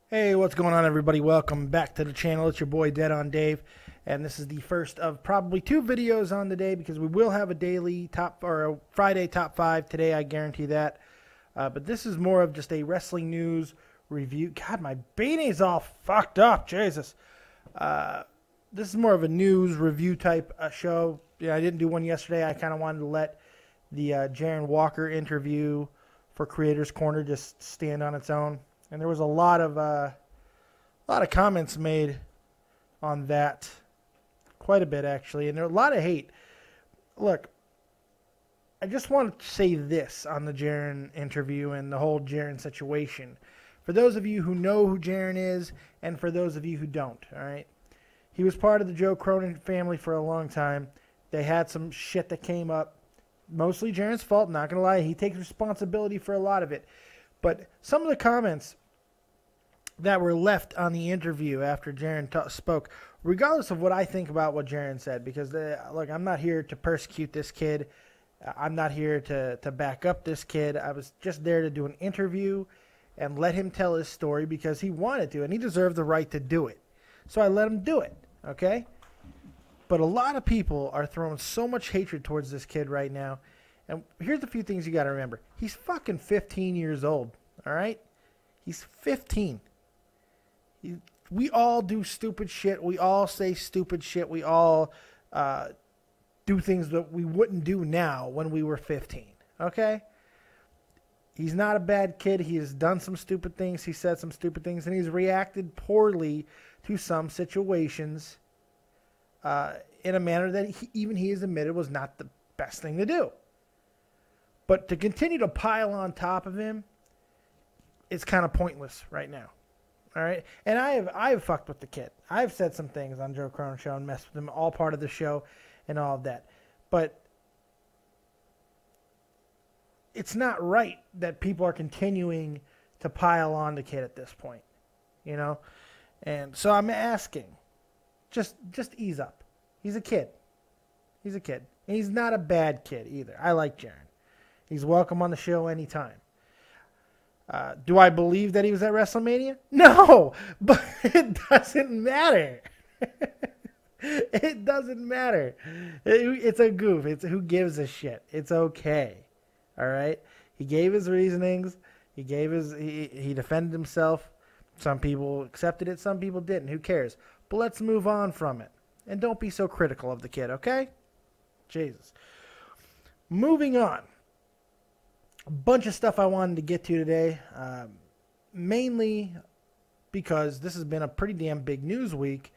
Hey, what's going on, everybody? Welcome back to the channel. It's your boy Dead on Dave, and this is the first of probably two videos on the day because we will have a daily top or a Friday top 5 today. I guarantee that. But this is more of just a wrestling news review. God, my beanie's all fucked up. Jesus. This is more of a news review type show. Yeah, I didn't do one yesterday. I kind of wanted to let the Jaron Walker interview for Creators Corner just stand on its own. And there was a lot of comments made on that, quite a bit actually, and there was a lot of hate. Look, I just want to say this on the Jaron interview and the whole Jaron situation. For those of you who know who Jaron is, and for those of you who don't, all right? He was part of the Joe Cronin family for a long time. They had some shit that came up. Mostly Jaron's fault, not going to lie. He takes responsibility for a lot of it. But some of the comments that were left on the interview after Jaron spoke, regardless of what I think about what Jaron said, because, look, I'm not here to persecute this kid. I'm not here to back up this kid. I was just there to do an interview and let him tell his story because he wanted to, and he deserved the right to do it. So I let him do it, okay? But a lot of people are throwing so much hatred towards this kid right now. And here's a few things you got to remember. He's fucking 15 years old, all right? He's 15. We all do stupid shit. We all say stupid shit. We all do things that we wouldn't do now when we were 15, okay? He's not a bad kid. He has done some stupid things. He said some stupid things, and he's reacted poorly to some situations in a manner that even he has admitted was not the best thing to do. But to continue to pile on top of him, it's kind of pointless right now. All right? And I have fucked with the kid. I've said some things on Joe Cronin Show and messed with him, all part of the show and all of that. But it's not right that people are continuing to pile on the kid at this point. You know? And so I'm asking, just ease up. He's a kid. He's a kid. And he's not a bad kid either. I like Jaron. He's welcome on the show anytime. Do I believe that he was at WrestleMania? No, but it doesn't matter. It doesn't matter. It's a goof. Who gives a shit? It's okay. All right? He gave his reasonings. He defended himself. Some people accepted it. Some people didn't. Who cares? But let's move on from it. And don't be so critical of the kid, okay? Jesus. Moving on. A bunch of stuff I wanted to get to today, mainly because this has been a pretty damn big news week,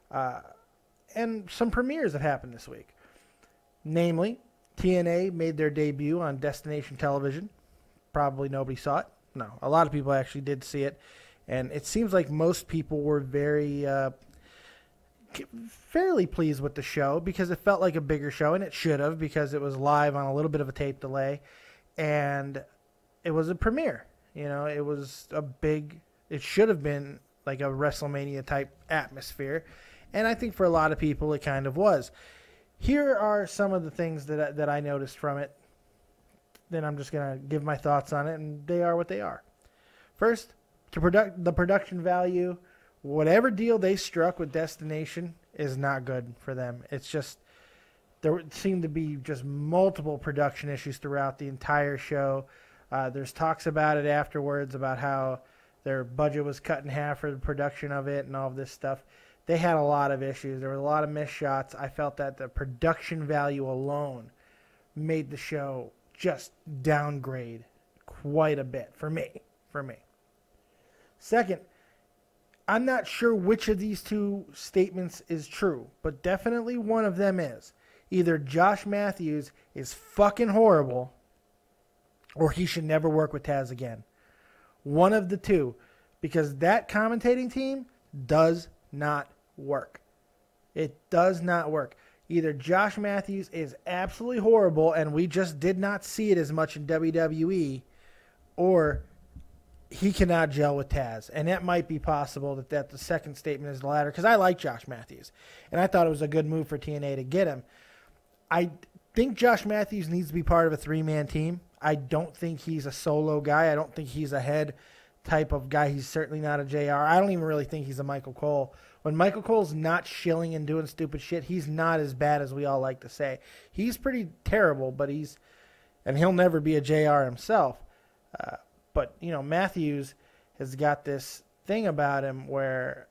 and some premieres have happened this week. Namely, TNA made their debut on Destination Television. Probably nobody saw it. No, a lot of people actually did see it, and it seems like most people were fairly pleased with the show because it felt like a bigger show, and it should have because it was live on a little bit of a tape delay. And it was a premiere. You know, it was it should have been like a WrestleMania type atmosphere. And I think for a lot of people it kind of was. Here are some of the things that I noticed from it. Then I'm just going to give my thoughts on it, and they are what they are. First, the production value, whatever deal they struck with Destination is not good for them. It's just, there seemed to be just multiple production issues throughout the entire show. There's talks about it afterwards about how their budget was cut in half for the production of it and all of this stuff. They had a lot of issues. There were a lot of missed shots. I felt that the production value alone made the show just downgrade quite a bit for me. Second, I'm not sure which of these two statements is true, but definitely one of them is. Either Josh Matthews is fucking horrible or he should never work with Taz again. One of the two. Because that commentating team does not work. It does not work. Either Josh Matthews is absolutely horrible and we just did not see it as much in WWE, or he cannot gel with Taz. And that might be possible that the second statement is the latter, because I like Josh Matthews. And I thought it was a good move for TNA to get him. I think Josh Matthews needs to be part of a three-man team. I don't think he's a solo guy. I don't think he's a head type of guy. He's certainly not a JR. I don't even really think he's a Michael Cole. When Michael Cole's not shilling and doing stupid shit, he's not as bad as we all like to say. He's pretty terrible, but he'll never be a JR himself. But, you know, Matthews has got this thing about him where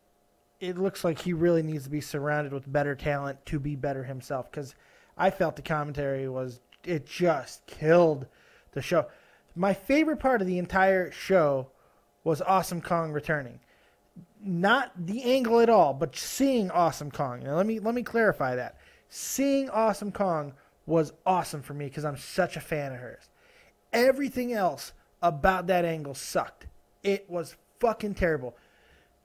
it looks like he really needs to be surrounded with better talent to be better himself. Because I felt the commentary it just killed the show. My favorite part of the entire show was Awesome Kong returning. Not the angle at all, but seeing Awesome Kong. Now, let me clarify that. Seeing Awesome Kong was awesome for me because I'm such a fan of hers. Everything else about that angle sucked. It was fucking terrible.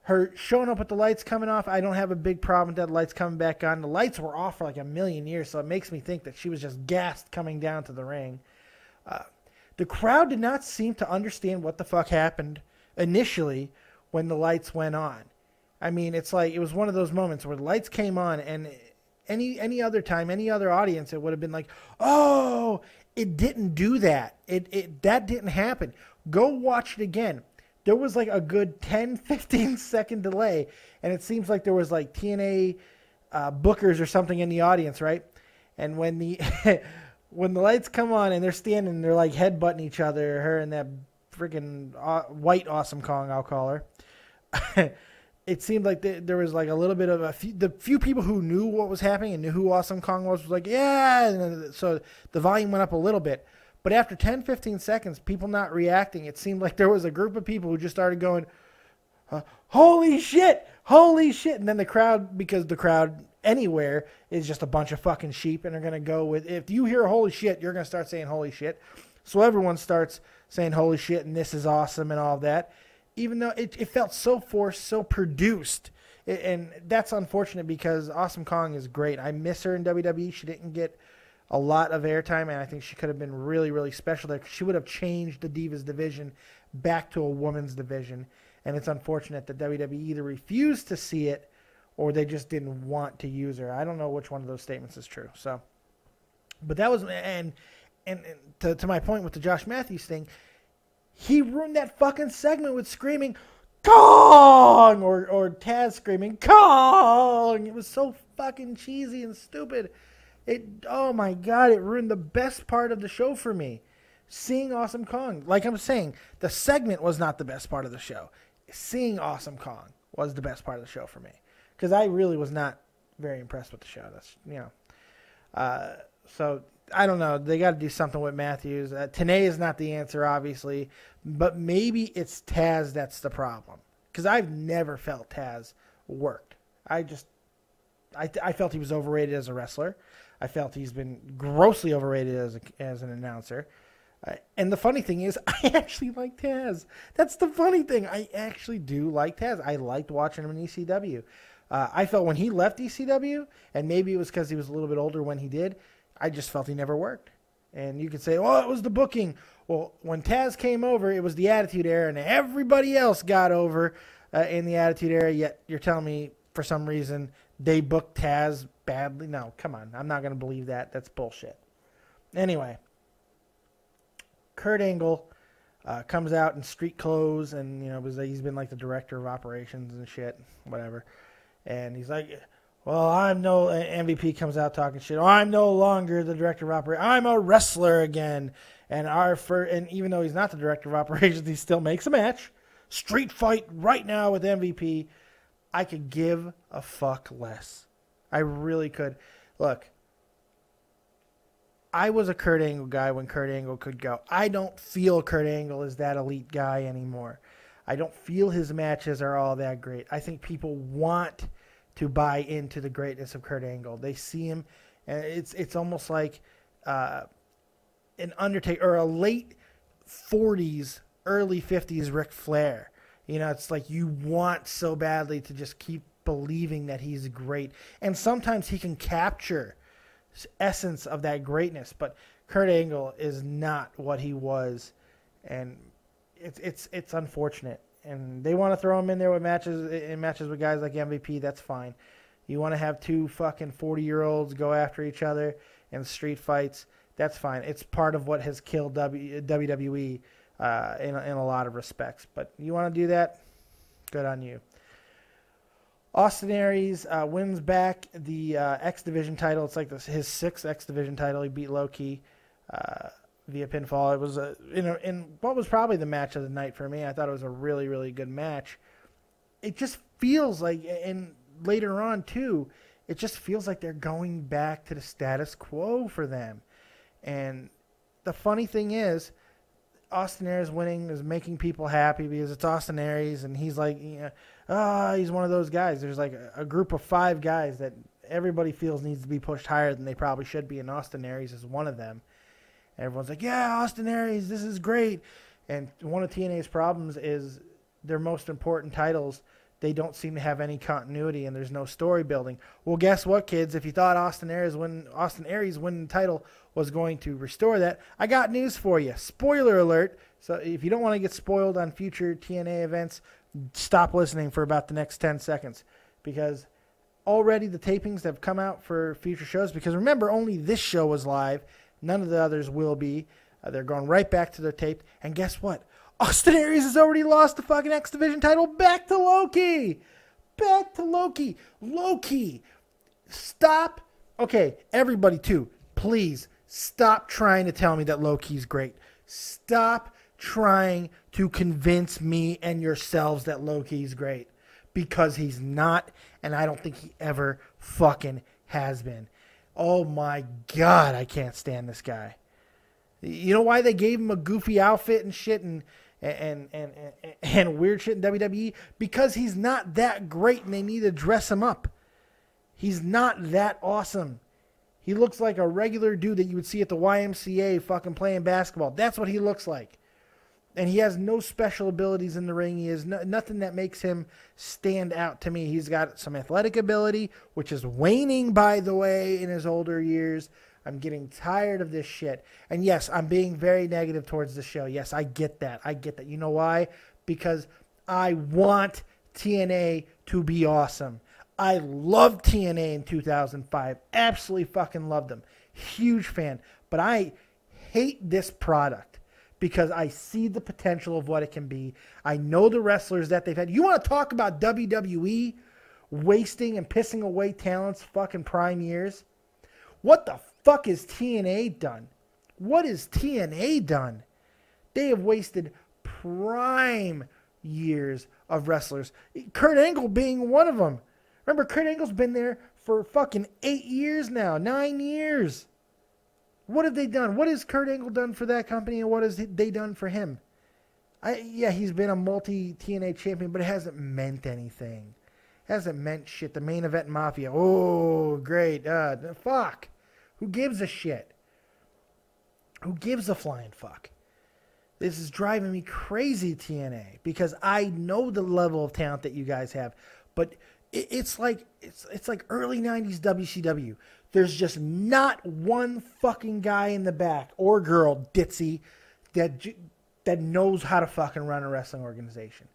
Her showing up with the lights coming off, I don't have a big problem with that. The lights coming back on. The lights were off for like a million years, so it makes me think that she was just gassed coming down to the ring. The crowd did not seem to understand what the fuck happened initially when the lights went on. I mean, it's like it was one of those moments where the lights came on, and any other time, any other audience, it would have been like, oh, it didn't do that. That didn't happen. Go watch it again. There was like a good 10, 15 second delay, and it seems like there was like TNA bookers or something in the audience, right? And when the when the lights come on and they're standing, they're like headbutting each other, her and that freaking white Awesome Kong, I'll call her. It seemed like there was like a little bit of the few people who knew what was happening and knew who Awesome Kong was like, yeah. And so the volume went up a little bit. But after 10, 15 seconds, people not reacting, it seemed like there was a group of people who just started going, holy shit, holy shit. And then the crowd, because the crowd anywhere is just a bunch of fucking sheep, and they're going to go with, if you hear holy shit, you're going to start saying holy shit. So everyone starts saying holy shit and this is awesome and all that, even though it felt so forced, so produced. And that's unfortunate because Awesome Kong is great. I miss her in WWE. She didn't get a lot of airtime, and I think she could have been really, really special there. She would have changed the Divas division back to a women's division, and it's unfortunate that WWE either refused to see it or they just didn't want to use her. I don't know which one of those statements is true. So, but that was, and to my point with the Josh Matthews thing, he ruined that fucking segment with screaming Kong or Taz screaming Kong. It was so fucking cheesy and stupid. Oh my God, it ruined the best part of the show for me. Seeing Awesome Kong. Like I'm saying, the segment was not the best part of the show. Seeing Awesome Kong was the best part of the show for me. Because I really was not very impressed with the show. That's, you know. So, I don't know. They got to do something with Matthews. TNA is not the answer, obviously. But maybe it's Taz that's the problem. Because I've never felt Taz worked. I felt he was overrated as a wrestler. I felt he's been grossly overrated as an announcer. And the funny thing is, I actually like Taz. That's the funny thing. I actually do like Taz. I liked watching him in ECW. I felt when he left ECW, and maybe it was because he was a little bit older when he did, I just felt he never worked. And you could say, oh, it was the booking. Well, when Taz came over, it was the Attitude Era, and everybody else got over in the Attitude Era, yet you're telling me for some reason they booked Taz badly? No, come on. I'm not going to believe that. That's bullshit. Anyway, Kurt Angle comes out in street clothes, and, you know, he's been like the director of operations and shit, whatever. And he's like, well, MVP comes out talking shit. Oh, I'm no longer the director of operations. I'm a wrestler again. And even though he's not the director of operations, he still makes a match. Street fight right now with MVP. I could give a fuck less. I really could. Look, I was a Kurt Angle guy when Kurt Angle could go. I don't feel Kurt Angle is that elite guy anymore. I don't feel his matches are all that great. I think people want to buy into the greatness of Kurt Angle. They see him, and it's almost like an Undertaker or a late 40s, early 50s Ric Flair. You know, it's like you want so badly to just keep believing that he's great. And sometimes he can capture essence of that greatness, but Kurt Angle is not what he was, and it's unfortunate. And they want to throw him in there with matches with guys like MVP. That's fine. You want to have two fucking 40-year-olds go after each other in street fights. That's fine. It's part of what has killed WWE in a lot of respects. But you want to do that? Good on you. Austin Aries wins back the X Division title. It's like his 6th X Division title. He beat Low-Ki via pinfall. It was in what was probably the match of the night for me. I thought it was a really, really good match. It just feels like, and later on too, it just feels like they're going back to the status quo for them. And the funny thing is, Austin Aries winning is making people happy because it's Austin Aries, and he's like, he's one of those guys. There's like a group of 5 guys that everybody feels needs to be pushed higher than they probably should be, and Austin Aries is one of them. And everyone's like, yeah, Austin Aries, this is great. And one of TNA's problems is their most important titles, they don't seem to have any continuity, and there's no story building. Well, guess what, kids? If you thought Austin Aries winning the title was going to restore that, I got news for you. Spoiler alert. So if you don't want to get spoiled on future TNA events, stop listening for about the next 10 seconds. Because already the tapings have come out for future shows. Because remember, only this show was live. None of the others will be. They're going right back to their tape. And guess what? Austin Aries has already lost the fucking X Division title back to Low-Ki. Back to Low-Ki. Low-Ki. Stop. Okay, everybody too. Please stop trying to tell me that Low-Ki's great. Stop trying to convince me and yourselves that Low-Ki's great. Because he's not, and I don't think he ever fucking has been. Oh my God, I can't stand this guy. You know why they gave him a goofy outfit and shit and weird shit in WWE? Because he's not that great and they need to dress him up. He's not that awesome. He looks like a regular dude that you would see at the YMCA fucking playing basketball. That's what he looks like. And he has no special abilities in the ring. He has nothing that makes him stand out to me. He's got some athletic ability, which is waning, by the way, in his older years. I'm getting tired of this shit. And yes, I'm being very negative towards the show. Yes, I get that. I get that. You know why? Because I want TNA to be awesome. I loved TNA in 2005. Absolutely fucking loved them. Huge fan. But I hate this product because I see the potential of what it can be. I know the wrestlers that they've had. You want to talk about WWE wasting and pissing away talent's fucking prime years? What the fuck is TNA done? What has TNA done? They have wasted prime years of wrestlers. Kurt Angle being one of them. Remember, Kurt Angle's been there for fucking 8 years now. 9 years. What have they done? What has Kurt Angle done for that company, and what has they done for him? Yeah, he's been a multi-TNA champion, but it hasn't meant anything. It hasn't meant shit. The Main Event Mafia. Oh, great. Fuck. Who gives a shit? Who gives a flying fuck? This is driving me crazy, TNA, because I know the level of talent that you guys have, but it's like early 90s WCW. There's just not one fucking guy in the back or girl, ditzy, that knows how to fucking run a wrestling organization.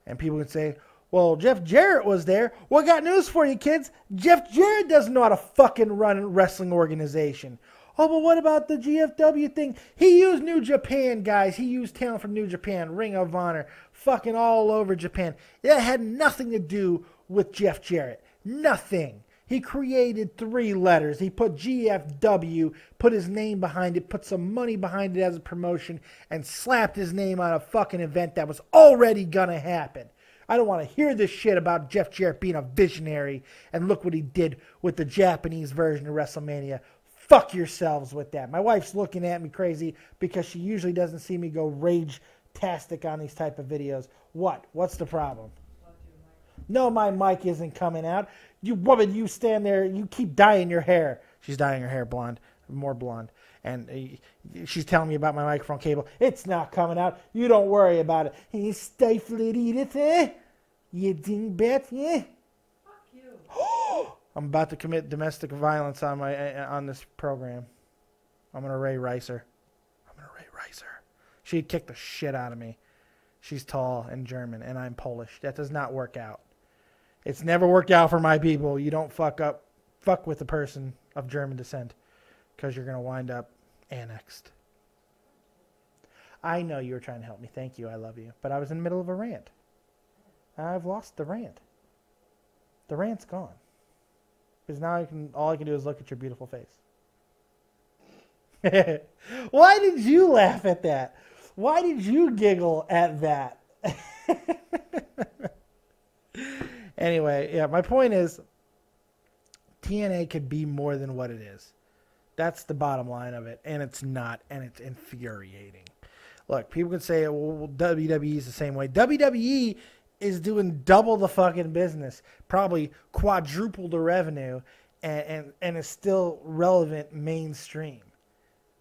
And people would say, well, Jeff Jarrett was there. Well, I got news for you, kids. Jeff Jarrett doesn't know how to fucking run a wrestling organization. Oh, but what about the GFW thing? He used New Japan, guys. He used talent from New Japan, Ring of Honor, fucking all over Japan. That had nothing to do with Jeff Jarrett. Nothing. He created 3 letters. He put GFW, put his name behind it, put some money behind it as a promotion, and slapped his name on a fucking event that was already gonna happen. I don't want to hear this shit about Jeff Jarrett being a visionary, and look what he did with the Japanese version of WrestleMania. Fuck yourselves with that. My wife's looking at me crazy because she usually doesn't see me go rage-tastic on these type of videos. What? What's the problem? No, my mic isn't coming out. You woman, you stand there, you keep dyeing your hair. She's dyeing her hair blonde, more blonde. And she's telling me about my microphone cable. It's not coming out. You don't worry about it. You stifle it, Edith, eh? You dingbat, eh? Fuck you. I'm about to commit domestic violence on this program. I'm going to Ray Rice her. She'd kick the shit out of me. She's tall and German, and I'm Polish. That does not work out. It's never worked out for my people. You don't fuck with a person of German descent because you're going to wind up annexed. I know you were trying to help me. Thank you. I love you. But I was in the middle of a rant. I've lost the rant. The rant's gone. Because now all I can do is look at your beautiful face. Why did you laugh at that? Why did you giggle at that? Anyway, yeah, my point is TNA could be more than what it is. That's the bottom line of it, and it's not, and it's infuriating. Look, people could say, well, WWE is the same way. WWE is doing double the fucking business, probably quadruple the revenue, and is still relevant mainstream.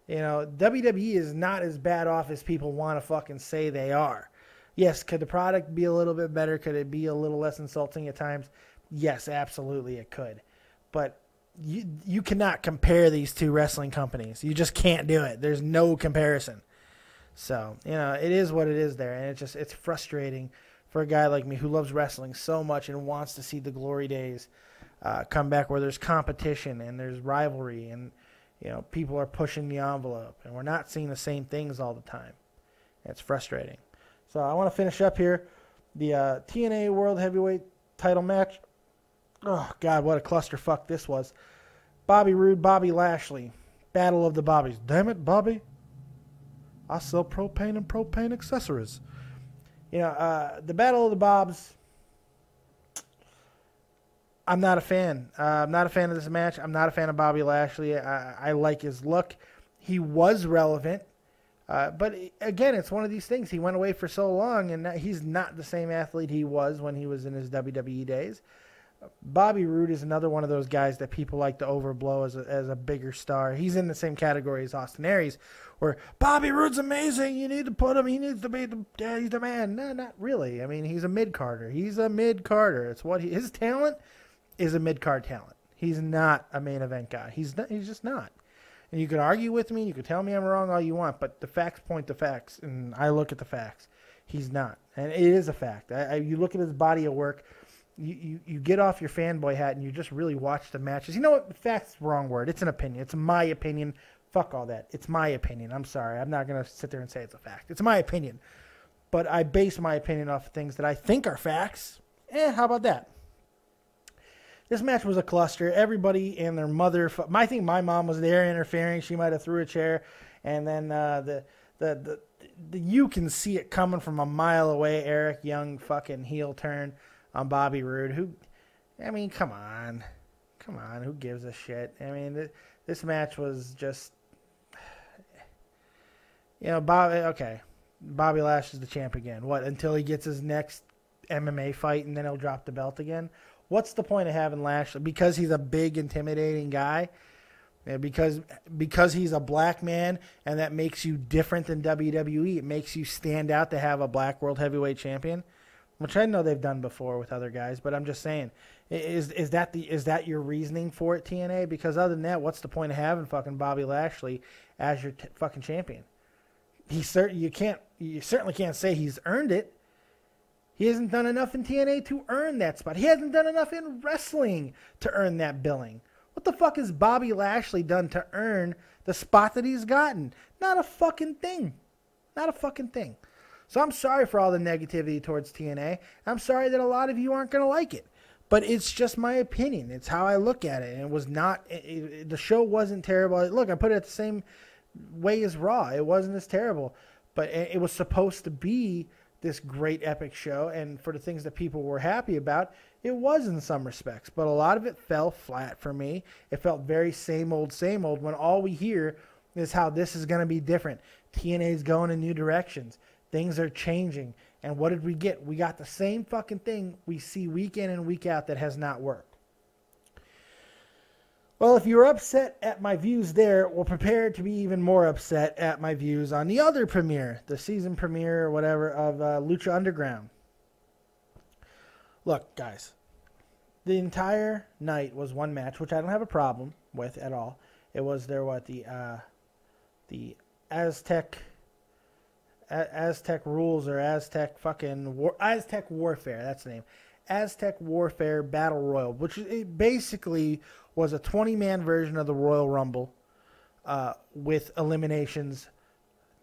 You know, WWE is not as bad off as people want to fucking say they are. Yes, could the product be a little bit better? Could it be a little less insulting at times? Yes, absolutely it could. But you cannot compare these two wrestling companies. You just can't do it. There's no comparison. So, you know, it is what it is there. And it's frustrating for a guy like me who loves wrestling so much and wants to see the glory days come back where there's competition and there's rivalry and, you know, people are pushing the envelope and we're not seeing the same things all the time. It's frustrating. So I want to finish up here. The TNA World Heavyweight title match. Oh, God, what a clusterfuck this was. Bobby Roode, Bobby Lashley. Battle of the Bobbies. Damn it, Bobby. I sell propane and propane accessories. You know, the Battle of the Bobs, I'm not a fan. I'm not a fan of this match. I'm not a fan of Bobby Lashley. I like his look. He was relevant. But, again, it's one of these things. He went away for so long, and he's not the same athlete he was when he was in his WWE days. Bobby Roode is another one of those guys that people like to overblow as a bigger star. He's in the same category as Austin Aries, where Bobby Roode's amazing. You need to put him. He needs to be he's the man. No, not really. I mean, he's a mid-carder. He's a mid-carder. It's what his talent is a mid-card talent. He's not a main event guy. He's just not. And you can argue with me. You can tell me I'm wrong all you want, but the facts point to facts, and I look at the facts. He's not, and it is a fact. You look at his body of work. You get off your fanboy hat and you just really watch the matches. You know what? Fact's the wrong word. It's an opinion. It's my opinion. Fuck all that. It's my opinion. I'm sorry. I'm not going to sit there and say it's a fact. It's my opinion. But I base my opinion off of things that I think are facts. How about that? This match was a cluster. Everybody and their mother. I think my mom was there interfering. She might have threw a chair. And then you can see it coming from a mile away. Eric Young fucking heel turn on Bobby Roode, who, I mean, come on, who gives a shit? I mean, this match was just, you know, Bobby Lashley's the champ again. What, until he gets his next MMA fight and then he'll drop the belt again? What's the point of having Lashley? Because he's a big, intimidating guy? Because he's a black man and that makes you different than WWE? It makes you stand out to have a black world heavyweight champion? Which I know they've done before with other guys, but I'm just saying, is that your reasoning for it, TNA? Because other than that, what's the point of having fucking Bobby Lashley as your fucking champion? You certainly can't say he's earned it. He hasn't done enough in TNA to earn that spot. He hasn't done enough in wrestling to earn that billing. What the fuck has Bobby Lashley done to earn the spot that he's gotten? Not a fucking thing. Not a fucking thing. So I'm sorry for all the negativity towards TNA. I'm sorry that a lot of you aren't going to like it. But it's just my opinion. It's how I look at it. And it was not, the show wasn't terrible. Look, I put it the same way as Raw. It wasn't as terrible. But it was supposed to be this great epic show. And for the things that people were happy about, it was in some respects. But a lot of it fell flat for me. It felt very same old when all we hear is how this is going to be different. TNA is going in new directions. Things are changing. And what did we get? We got the same fucking thing we see week in and week out that has not worked. Well, if you were upset at my views there, well, prepare to be even more upset at my views on the other premiere, the season premiere or whatever of Lucha Underground. Look, guys, the entire night was one match, which I don't have a problem with at all. It was the Aztec rules or Aztec Warfare, that's the name. Aztec Warfare Battle Royal, which it basically was a 20-man version of the Royal Rumble with eliminations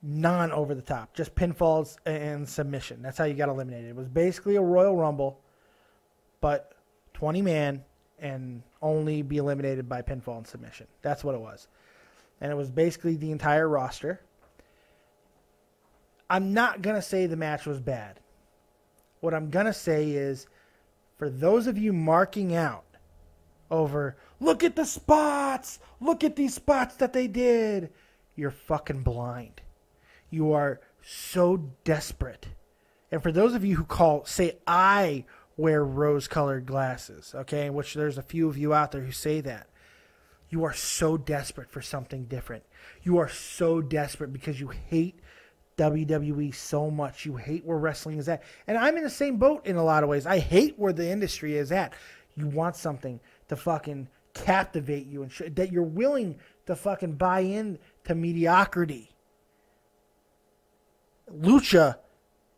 non-over the top, just pinfalls and submission. That's how you got eliminated. It was basically a Royal Rumble, but 20-man and only be eliminated by pinfall and submission. That's what it was. And it was basically the entire roster. I'm not going to say the match was bad. What I'm going to say is, for those of you marking out over, look at the spots, look at these spots that they did, you're fucking blind. You are so desperate. And for those of you who say I wear rose-colored glasses, okay, which there's a few of you out there who say that, you are so desperate for something different. You are so desperate because you hate WWE so much. You hate where wrestling is at. And I'm in the same boat in a lot of ways. I hate where the industry is at. You want something to fucking captivate you and that you're willing to fucking buy in to mediocrity. Lucha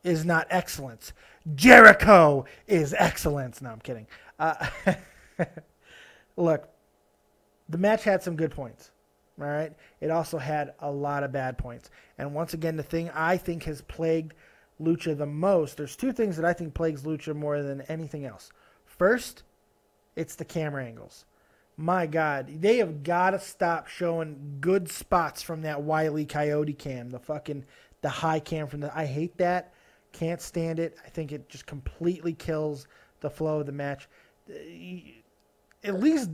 is not excellence. Jericho is excellence. No, I'm kidding. Look, the match had some good points. All right. It also had a lot of bad points. And once again, the thing I think has plagued Lucha the most, there's two things that I think plagues Lucha more than anything else. First, it's the camera angles. My God, they have got to stop showing good spots from that Wile E. Coyote cam, the high cam from I hate that. Can't stand it. I think it just completely kills the flow of the match. At least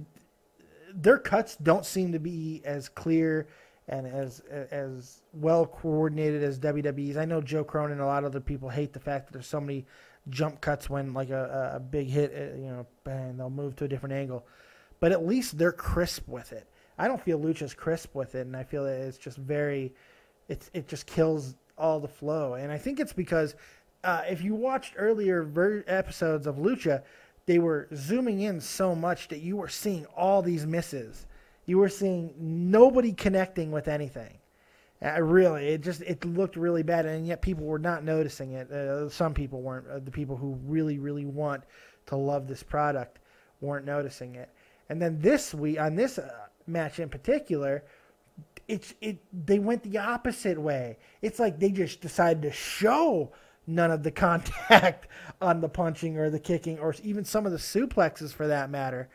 their cuts don't seem to be as clear and as well coordinated as WWE's. I know Joe Cronin and a lot of other people hate the fact that there's so many jump cuts when like a big hit, bang, they'll move to a different angle. But at least they're crisp with it. I don't feel Lucha's crisp with it, and I feel that it's just it just kills all the flow. And I think it's because if you watched earlier episodes of Lucha, they were zooming in so much that you were seeing all these misses. You were seeing nobody connecting with anything. Really, it looked really bad, and yet people were not noticing it. Some people weren't. The people who really, really want to love this product weren't noticing it. And then this week, on this match in particular, they went the opposite way. It's like they just decided to show none of the contact on the punching or the kicking or even some of the suplexes for that matter.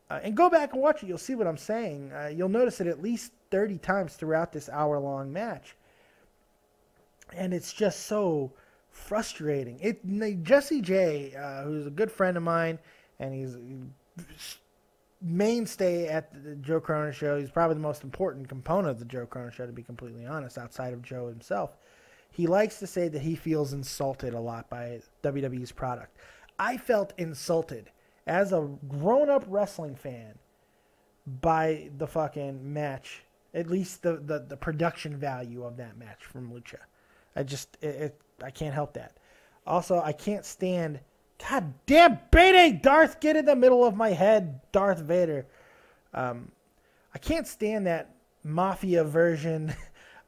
And go back and watch it. You'll see what I'm saying. You'll notice it at least 30 times throughout this hour-long match. And it's just so frustrating. Jesse J, who's a good friend of mine, and he's mainstay at the Joe Cronin show. He's probably the most important component of the Joe Cronin show, to be completely honest, outside of Joe himself. He likes to say that he feels insulted a lot by WWE's product. I felt insulted as a grown-up wrestling fan by the fucking match, at least the production value of that match from Lucha. I can't help that. Also, I can't stand, God damn baiting, Darth, get in the middle of my head, Darth Vader. I can't stand that mafia version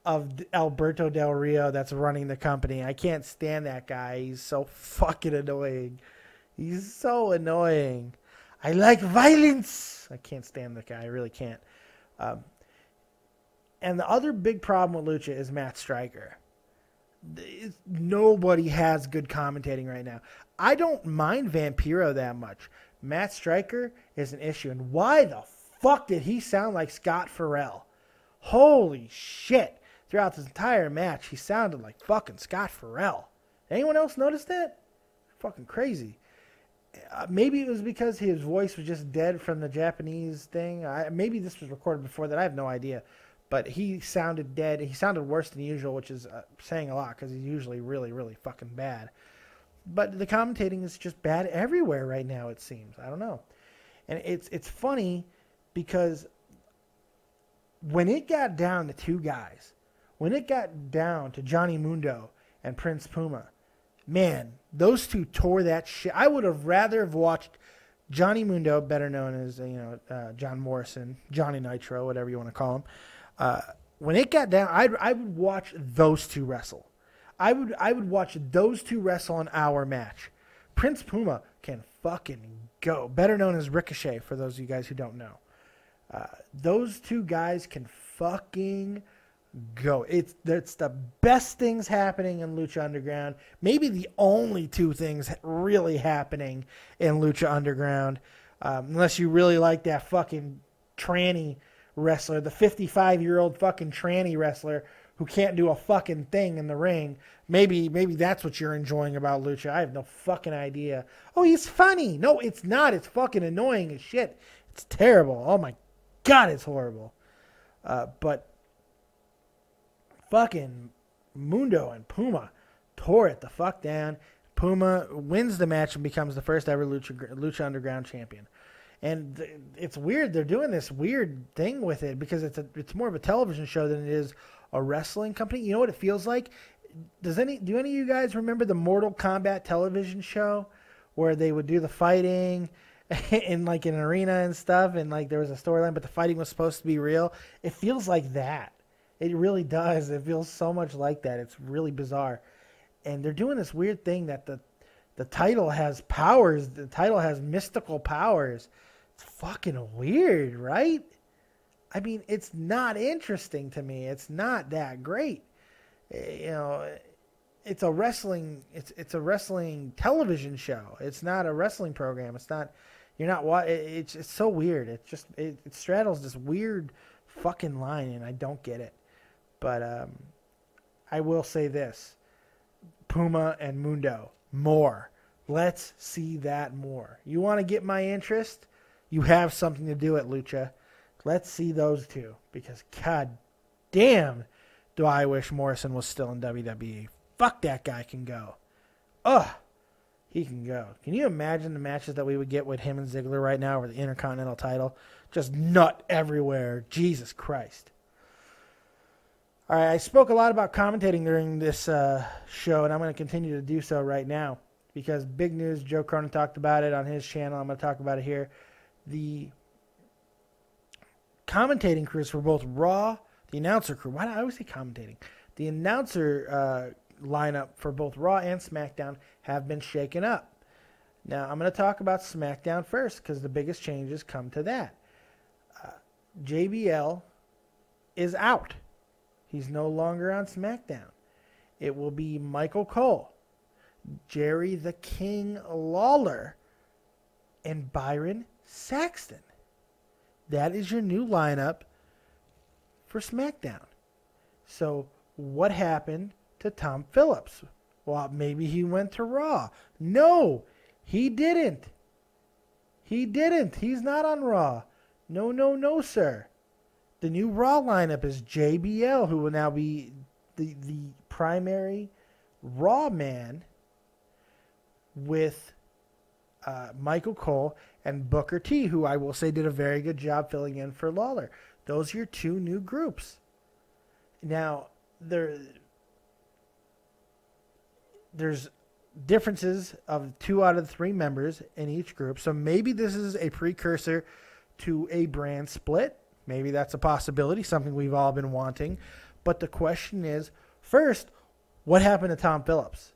of Alberto Del Rio that's running the company. I can't stand that guy. He's so fucking annoying. He's so annoying. I like violence. I can't stand the guy. I really can't. And the other big problem with Lucha is Matt Striker. Nobody has good commentating right now. I don't mind Vampiro that much. Matt Striker is an issue. And why the fuck did he sound like Scott Farrell? Holy shit. Throughout this entire match, he sounded like fucking Scott Farrell. Anyone else notice that? Fucking crazy. Maybe it was because his voice was just dead from the Japanese thing. Maybe this was recorded before that. I have no idea. But he sounded dead. He sounded worse than usual, which is saying a lot because he's usually really, really fucking bad. But the commentating is just bad everywhere right now, it seems. I don't know. And it's funny because when it got down to two guys, when it got down to Johnny Mundo and Prince Puma, man, those two tore that shit. I would have rather have watched Johnny Mundo, better known as John Morrison, Johnny Nitro, whatever you want to call him. When it got down, I would watch those two wrestle. I would watch those two wrestle an hour match. Prince Puma can fucking go. Better known as Ricochet, for those of you guys who don't know. Those two guys can fucking go. That's the best things happening in Lucha Underground. Maybe the only two things really happening in Lucha Underground, unless you really like that fucking tranny wrestler, the 55-year-old fucking tranny wrestler who can't do a fucking thing in the ring. Maybe that's what you're enjoying about Lucha. I have no fucking idea. Oh, he's funny. No, it's not. It's fucking annoying as shit. It's terrible. Oh my God, it's horrible. But fucking Mundo and Puma tore it the fuck down. Puma wins the match and becomes the first ever Lucha Underground champion. And it's weird. They're doing this weird thing with it because it's more of a television show than it is a wrestling company. You know what it feels like? Do any of you guys remember the Mortal Kombat television show where they would do the fighting in like an arena and stuff, and like there was a storyline, but the fighting was supposed to be real? It feels like that. It really does. It feels so much like that. It's really bizarre. And they're doing this weird thing that the title has powers. The title has mystical powers. It's fucking weird, right? I mean, it's not interesting to me. It's not that great. You know, it's a wrestling television show. It's not a wrestling program. It's not. You're not. It's so weird. It straddles this weird fucking line, and I don't get it. But I will say this: Puma and Mundo, more. Let's see that more. You want to get my interest? You have something to do at Lucha. Let's see those two, because god damn, do I wish Morrison was still in WWE. Fuck, that guy can go. Ugh, he can go. Can you imagine the matches that we would get with him and Ziggler right now over the Intercontinental title? Just nut everywhere. Jesus Christ. All right, I spoke a lot about commentating during this show, and I'm going to continue to do so right now because big news. Joe Cronin talked about it on his channel. I'm going to talk about it here. The commentating crews for both Raw, the announcer crew. Why do I always say commentating? The announcer lineup for both Raw and SmackDown have been shaken up. Now, I'm going to talk about SmackDown first because the biggest changes come to that. JBL is out. He's no longer on SmackDown. It will be Michael Cole, Jerry the King Lawler, and Byron Saxton. That is your new lineup for SmackDown. So what happened to Tom Phillips? Well, maybe he went to Raw. No, he didn't. He didn't. He's not on Raw. No, sir. The new Raw lineup is JBL, who will now be the primary Raw man, with Michael Cole and Booker T, who I will say did a very good job filling in for Lawler. Those are your two new groups. Now, there's differences of 2 out of the 3 members in each group, so maybe this is a precursor to a brand split. Maybe that's a possibility, something we've all been wanting. But the question is, first, what happened to Tom Phillips?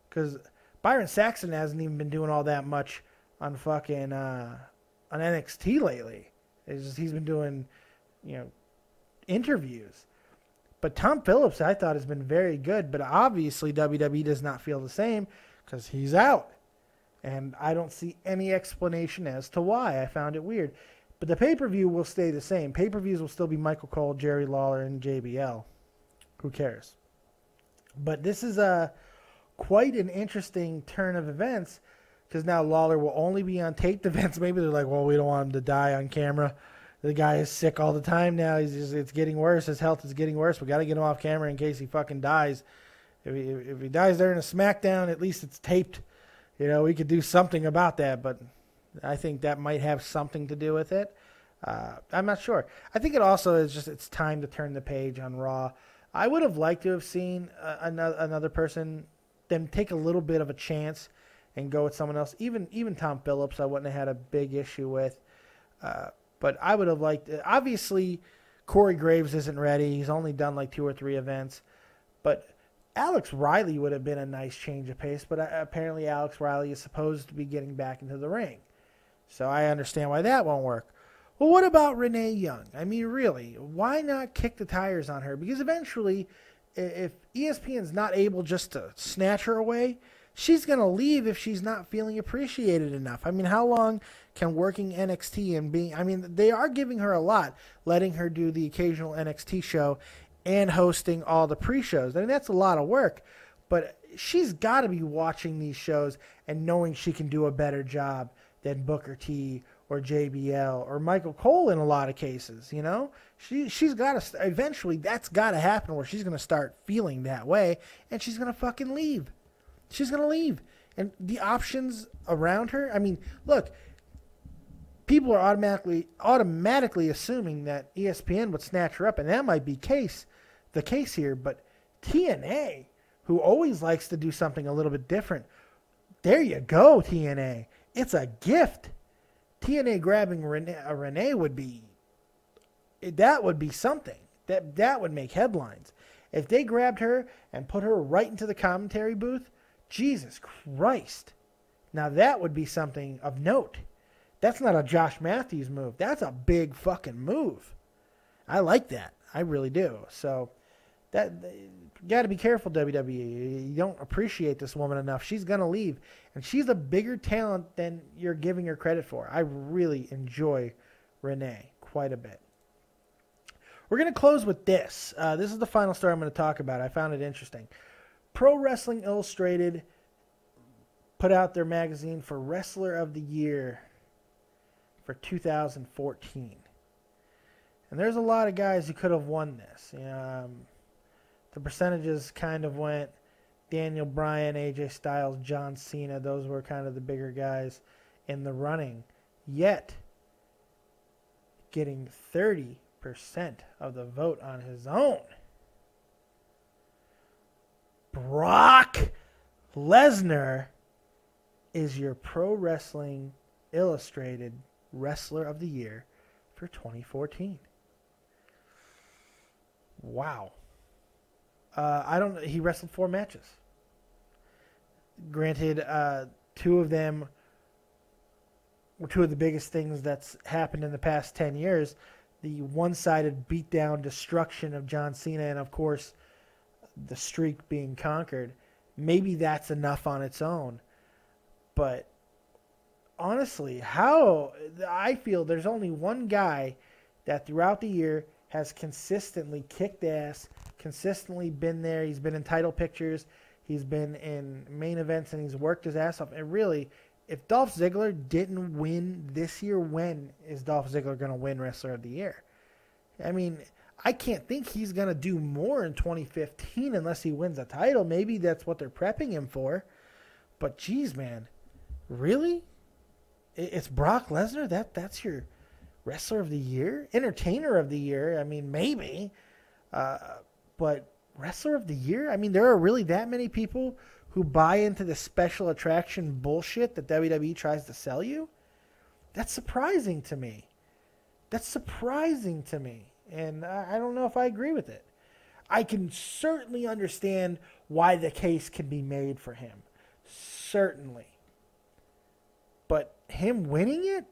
Because Byron Saxton hasn't even been doing all that much on fucking on NXT lately. He's been doing, interviews. But Tom Phillips, I thought, has been very good. But obviously WWE does not feel the same because he's out. And I don't see any explanation as to why. I found it weird. But the pay-per-view will stay the same. Pay-per-views will still be Michael Cole, Jerry Lawler, and JBL. Who cares? But this is quite an interesting turn of events, because now Lawler will only be on taped events. Maybe they're like, well, we don't want him to die on camera. The guy is sick all the time now. It's getting worse. His health is getting worse. We got to get him off camera in case he fucking dies. If he dies during a SmackDown, at least it's taped. We could do something about that, but I think that might have something to do with it. I'm not sure. I think it also is just it's time to turn the page on Raw. I would have liked to have seen another person then take a little bit of a chance and go with someone else. Even Tom Phillips I wouldn't have had a big issue with. But I would have liked – obviously, Corey Graves isn't ready. He's only done like 2 or 3 events. But Alex Riley would have been a nice change of pace. But apparently Alex Riley is supposed to be getting back into the ring. So I understand why that won't work. Well, what about Renee Young? I mean, really, why not kick the tires on her? Because eventually, if ESPN's not able just to snatch her away, she's going to leave if she's not feeling appreciated enough. I mean, how long can working NXT and being... I mean, they are giving her a lot, letting her do the occasional NXT show and hosting all the pre-shows. I mean, that's a lot of work, but she's got to be watching these shows and knowing she can do a better job than Booker T or JBL or Michael Cole in a lot of cases, you know? She's got to... Eventually, that's got to happen where she's going to start feeling that way, and she's going to fucking leave. She's going to leave. And the options around her... I mean, look, people are automatically assuming that ESPN would snatch her up, and that might be the case here, but TNA, who always likes to do something a little bit different, there you go, TNA. It's a gift. TNA grabbing Renee would be... That would be something. That would make headlines. If they grabbed her and put her right into the commentary booth, Jesus Christ. Now that would be something of note. That's not a Josh Matthews move. That's a big fucking move. I like that. I really do. So that you got to be careful, WWE. You don't appreciate this woman enough. She's going to leave. And she's a bigger talent than you're giving her credit for. I really enjoy Renee quite a bit. We're going to close with this. This is the final story I'm going to talk about. I found it interesting. Pro Wrestling Illustrated put out their magazine for Wrestler of the Year for 2014. And there's a lot of guys who could have won this. The percentages kind of went Daniel Bryan, AJ Styles, John Cena. Those were kind of the bigger guys in the running. Yet, getting 30% of the vote on his own, Brock Lesnar is your Pro Wrestling Illustrated Wrestler of the Year for 2014. Wow. He wrestled 4 matches. Granted, 2 of them were 2 of the biggest things that's happened in the past 10 years. The one-sided beatdown destruction of John Cena and, of course, the streak being conquered. Maybe that's enough on its own. But honestly, I feel there's only one guy that throughout the year has consistently kicked ass, consistently been there. He's been in title pictures. He's been in main events, and he's worked his ass off. And really, if Dolph Ziggler didn't win this year, when is Dolph Ziggler going to win Wrestler of the Year? I mean, I can't think he's going to do more in 2015 unless he wins a title. Maybe that's what they're prepping him for. But, geez, man, really? It's Brock Lesnar? That's your Wrestler of the Year? Entertainer of the Year? I mean, maybe. But Wrestler of the Year? I mean, there are really that many people who buy into the special attraction bullshit that WWE tries to sell you? That's surprising to me. And I don't know if I agree with it. I can certainly understand why the case can be made for him. Certainly. But him winning it?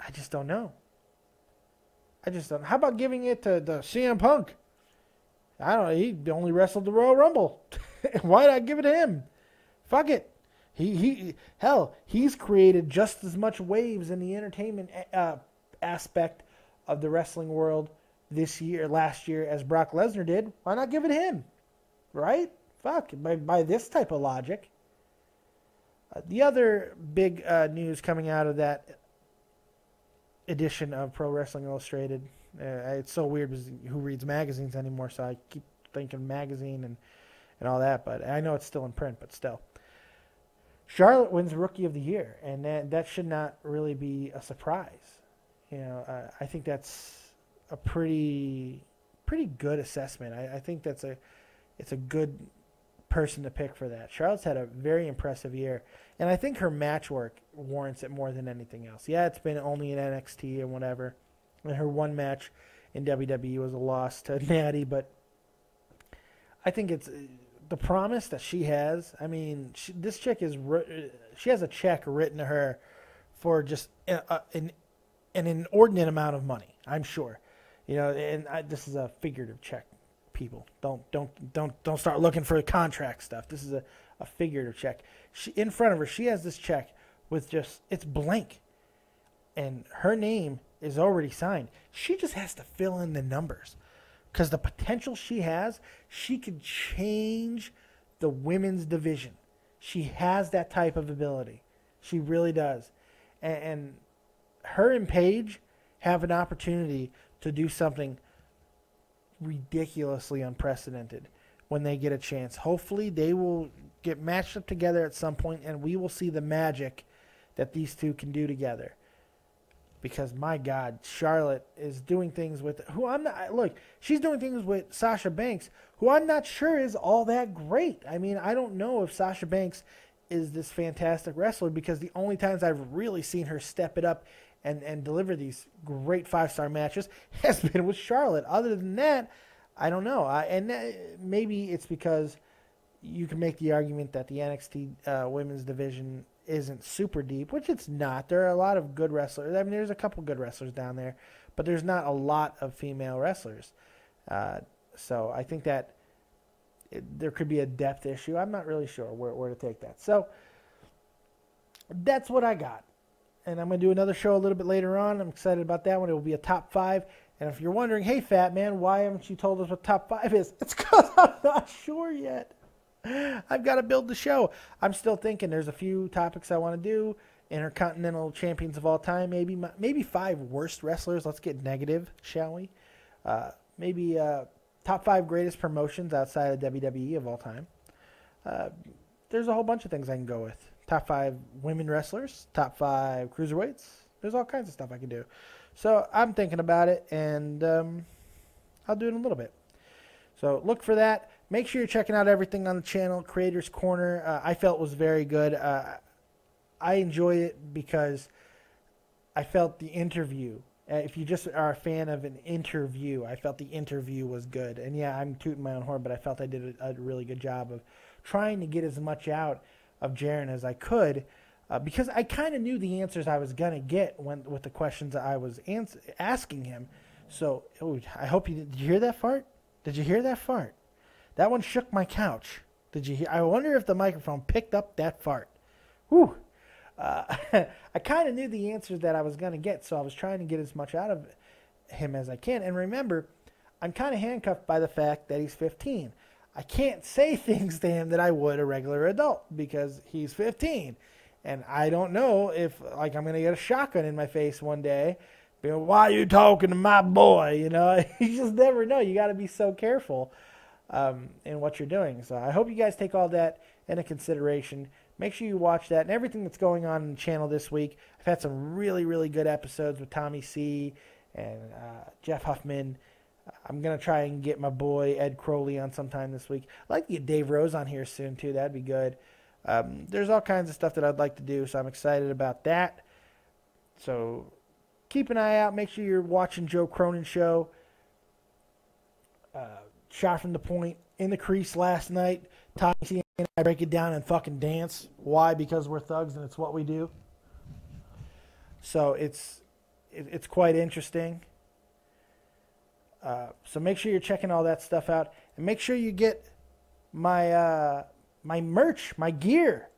I just don't know. How about giving it to CM Punk? I don't know. He only wrestled the Royal Rumble. Why not give it to him? Fuck it. He's created just as much waves in the entertainment aspect of the wrestling world last year, as Brock Lesnar did. Why not give it to him? Right? Fuck. By this type of logic. The other big news coming out of that edition of Pro Wrestling Illustrated, it's so weird because who reads magazines anymore, so I keep thinking magazine and all that, but I know it's still in print, but still. Charlotte wins Rookie of the Year, and that should not really be a surprise. I think that's a pretty good assessment. I think it's a good person to pick for that. Charlotte's had a very impressive year, and I think her match work warrants it more than anything else. Yeah, it's been only in NXT and whatever, and her one match in WWE was a loss to Natty, but I think it's the promise that she has. I mean, she has a check written to her for just an an inordinate amount of money, I'm sure. You know, and this is a figurative check. People, don't start looking for contract stuff. This is a figurative check. In front of her, she has this check with it's blank, and her name is already signed. She just has to fill in the numbers, because the potential she has, she could change the women's division. She has that type of ability. She really does. And her and Paige have an opportunity to do something ridiculously unprecedented when they get a chance. Hopefully they will get matched up together at some point, and we will see the magic that these two can do together. Because, my God, Charlotte is doing things with she's doing things with Sasha Banks, who I'm not sure is all that great. I mean, I don't know if Sasha Banks is this fantastic wrestler, because the only times I've really seen her step it up and deliver these great 5-star matches has been with Charlotte. Other than that, I don't know. Maybe it's because you can make the argument that the NXT women's division isn't super deep, which it's not. There are a lot of good wrestlers. I mean, there's a couple good wrestlers down there, but there's not a lot of female wrestlers. So I think that there could be a depth issue. I'm not really sure where to take that. So that's what I got. And I'm going to do another show a little bit later on. I'm excited about that one. It will be a top 5. And if you're wondering, hey, Fat Man, why haven't you told us what top 5 is? It's because I'm not sure yet. I've got to build the show. I'm still thinking there's a few topics I want to do. Intercontinental champions of all time, maybe 5 worst wrestlers. Let's get negative, shall we? Maybe top 5 greatest promotions outside of WWE of all time. There's a whole bunch of things I can go with. Top 5 women wrestlers, top 5 cruiserweights. There's all kinds of stuff I can do. So I'm thinking about it, and I'll do it in a little bit. So look for that. Make sure you're checking out everything on the channel. Creators Corner, I felt was very good. I enjoy it because I felt the interview. If you just are a fan of an interview, I felt the interview was good. And yeah, I'm tooting my own horn, but I felt I did a really good job of trying to get as much out of Jaren as I could, because I kind of knew the answers I was going to get with the questions I was asking him. So, I hope did you hear that fart? Did you hear that fart? That one shook my couch. Did you hear? I wonder if the microphone picked up that fart. Whew. I kind of knew the answers that I was going to get, so I was trying to get as much out of him as I can. And remember, I'm kind of handcuffed by the fact that he's 15. I can't say things to him that I would a regular adult because he's 15. And I don't know if, I'm going to get a shotgun in my face one day. Being, why are you talking to my boy? You know, you just never know. You got to be so careful in what you're doing. So I hope you guys take all that into consideration. Make sure you watch that and everything that's going on in the channel this week. I've had some really, really good episodes with Tommy C. and Jeff Huffman. I'm going to try and get my boy Ed Crowley on sometime this week. I'd like to get Dave Rose on here soon, too. That'd be good. There's all kinds of stuff that I'd like to do, so I'm excited about that. So keep an eye out. Make sure you're watching Joe Cronin Show. Shot from the point in the crease last night. Tommy C and I break it down and fucking dance. Why? Because we're thugs and it's what we do. So it's quite interesting. So make sure you're checking all that stuff out, and make sure you get my my merch, my gear.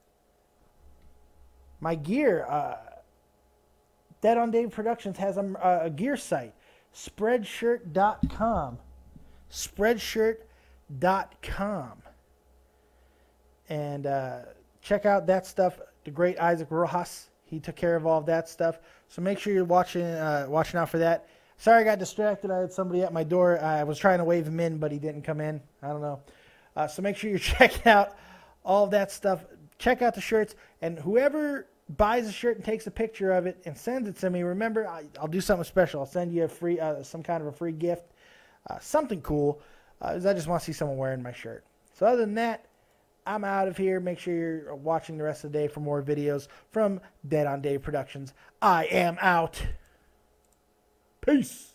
Dead on Dave Productions has a gear site, Spreadshirt.com. Spreadshirt.com. And check out that stuff. The great Isaac Rojas, he took care of all of that stuff. So make sure you're watching out for that. Sorry I got distracted. I had somebody at my door. I was trying to wave him in, but he didn't come in. I don't know. So make sure you're checking out all of that stuff. Check out the shirts. And whoever buys a shirt and takes a picture of it and sends it to me, remember, I'll do something special. I'll send you a free, some kind of a free gift. Something cool. I just want to see someone wearing my shirt. So other than that, I'm out of here. Make sure you're watching the rest of the day for more videos from Dead on Dave Productions. I am out. Peace.